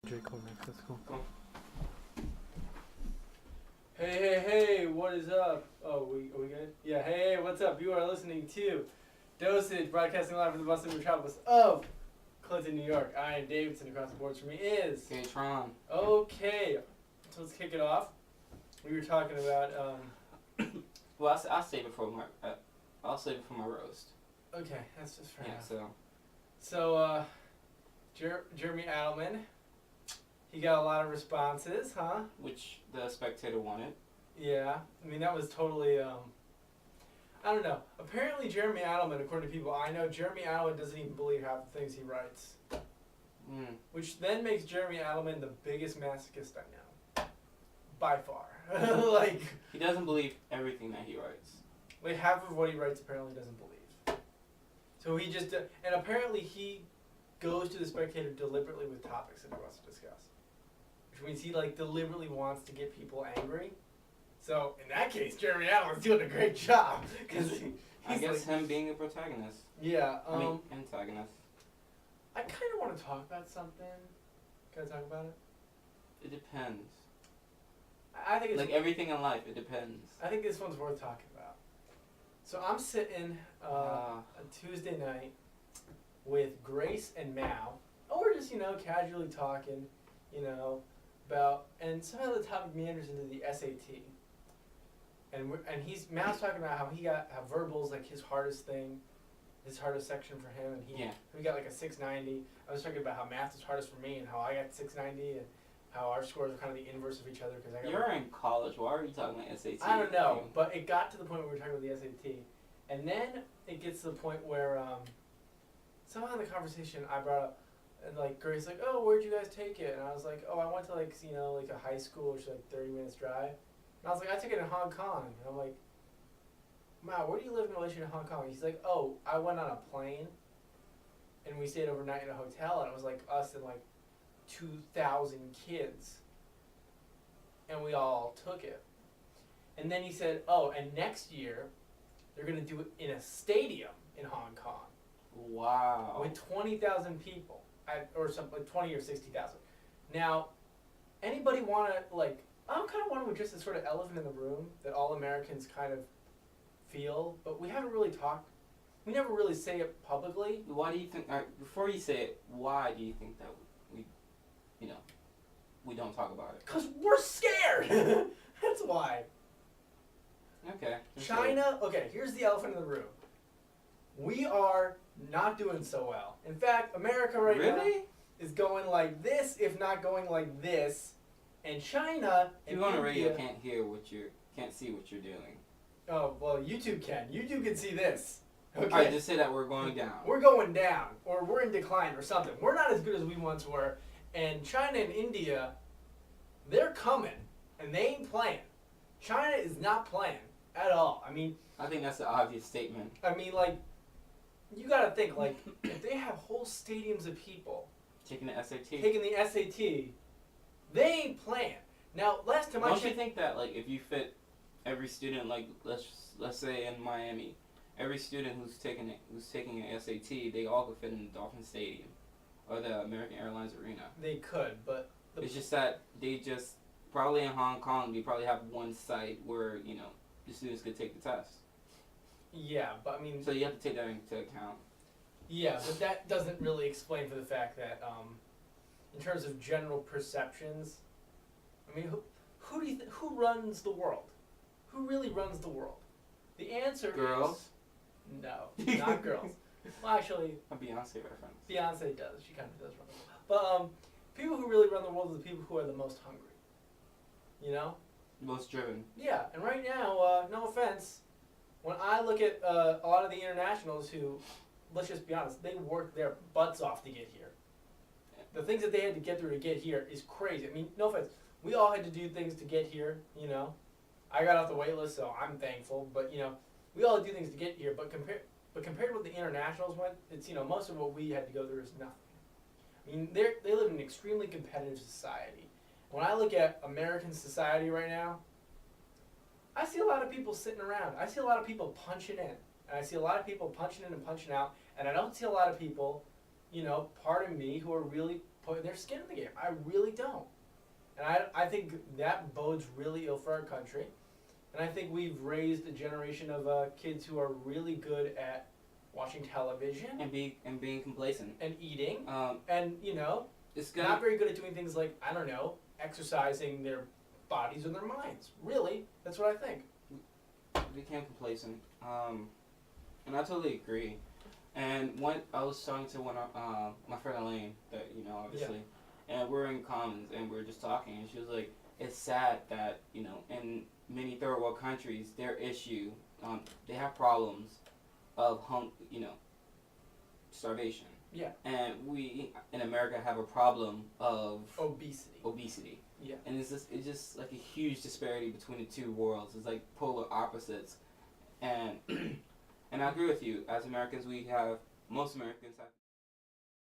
J. Cole next, that's cool. Cool. Hey, what is up? Oh, are we good? Yeah, hey, what's up? You are listening to Dosage, broadcasting live from the bustling metropolis of Clinton, New York. I am Davidsin. Across the board from me is... Okay, Tron. Okay, so let's kick it off. We were talking about, Well, I'll save it for my. I'll save it for my roast. okay, that's just fair enough. So. So, Jeremy Adelman, he got a lot of responses, huh? Which the Spectator wanted. Yeah, I mean, that was totally, I don't know. Apparently, Jeremy Adelman, according to people I know, Jeremy Adelman doesn't even believe half the things he writes. Which then makes Jeremy Adelman the biggest masochist I know. By far. Like... He doesn't believe everything that he writes. Like, half of what he writes apparently doesn't believe. So he just... and apparently he goes to the Spectator deliberately with topics that he wants to discuss. Which means he, like, deliberately wants to get people angry. So, in that case, Jeremy Adelman's doing a great job. Cause I guess like, him being a protagonist. Yeah, I mean, antagonist. I kind of want to talk about something. Can I talk about it? It depends. I think it's... Like everything in life, it depends. I think this one's worth talking about. So I'm sitting a Tuesday night with Grace and Mao. And we're just, casually talking, about... And somehow the topic meanders into the SAT. And Mao's talking about how verbal's like his hardest thing. His hardest section for him, and he got like a 690. I was talking about how math is hardest for me, and how I got 690, and how our scores are kind of the inverse of each other. Because You're in college. Why are you talking about SAT? I don't know, but it got to the point where we were talking about the SAT, and then it gets to the point where somehow in the conversation I brought up, and like Grace like, oh, where'd you guys take it? And I was like, oh, I went to like a high school, which is like 30 minutes drive. And I was like, I took it in Hong Kong, and I'm like, Mao, where do you live in relation to Hong Kong? He's like, oh, I went on a plane, and we stayed overnight in a hotel, and it was like us and like 2,000 kids, and we all took it. And then he said, oh, and next year, they're going to do it in a stadium in Hong Kong. Wow. With 20,000 people, or something, like 20 or 60,000. Now, anybody want to, like, I'm kind of wondering just this sort of elephant in the room that all Americans kind of feel, but we haven't really talked. We never really say it publicly. Why do you think? Before you say it, why do you think that we don't talk about it? Cause we're scared. That's why. Okay. China. Okay, here's the elephant in the room. We are not doing so well. In fact, America right now is going like this, if not going like this, and China. People on the radio can't see what you're doing. Oh, well, YouTube can. YouTube can see this. Okay. Alright, just say that we're going down. We're going down, or we're in decline, or something. We're not as good as we once were. And China and India, they're coming, and they ain't playing. China is not playing at all. I mean... I think that's the obvious statement. I mean, like, you gotta think, like, if they have whole stadiums of people... Taking the SAT. They ain't playing. Now, last time Don't you think that, like, if you fit every student, like let's say in Miami, every student who's taking an SAT, they all could fit in the Dolphin Stadium or the American Airlines Arena. They could, but it's just that they just probably in Hong Kong they probably have one site where the students could take the test. Yeah, but I mean. So you have to take that into account. Yeah, but that doesn't really explain for the fact that in terms of general perceptions, I mean, who do you who runs the world? Who really runs the world? The answer Girls? is... No, not girls. Well, actually... A Beyonce reference. Beyonce does. She kind of does run the world. But people who really run the world are the people who are the most hungry. You know? Most driven. Yeah, and right now, no offense, when I look at a lot of the internationals who, let's just be honest, they worked their butts off to get here. The things that they had to get through to get here is crazy. I mean, no offense, we all had to do things to get here, I got off the wait list, so I'm thankful. But we all do things to get here. But compared to what the internationals went, it's most of what we had to go through is nothing. I mean, they live in an extremely competitive society. When I look at American society right now, I see a lot of people sitting around. I see a lot of people punching in, and I see a lot of people punching in and punching out, and I don't see a lot of people part of me who are really putting their skin in the game. I really don't. And I think that bodes really ill for our country. And I think we've raised a generation of kids who are really good at watching television and being complacent and eating, and it's not very good at doing things like, I don't know, exercising their bodies or their minds. Really, that's what I think. became complacent. And I totally agree. And I was talking to my friend Elaine, that obviously, and we're in Commons and we're just talking, and she was like, it's sad that in many third world countries, their issue, they have problems of starvation. Yeah. And we in America have a problem of obesity. Yeah. And it's just like a huge disparity between the two worlds. It's like polar opposites. And and I agree with you. As Americans, most Americans have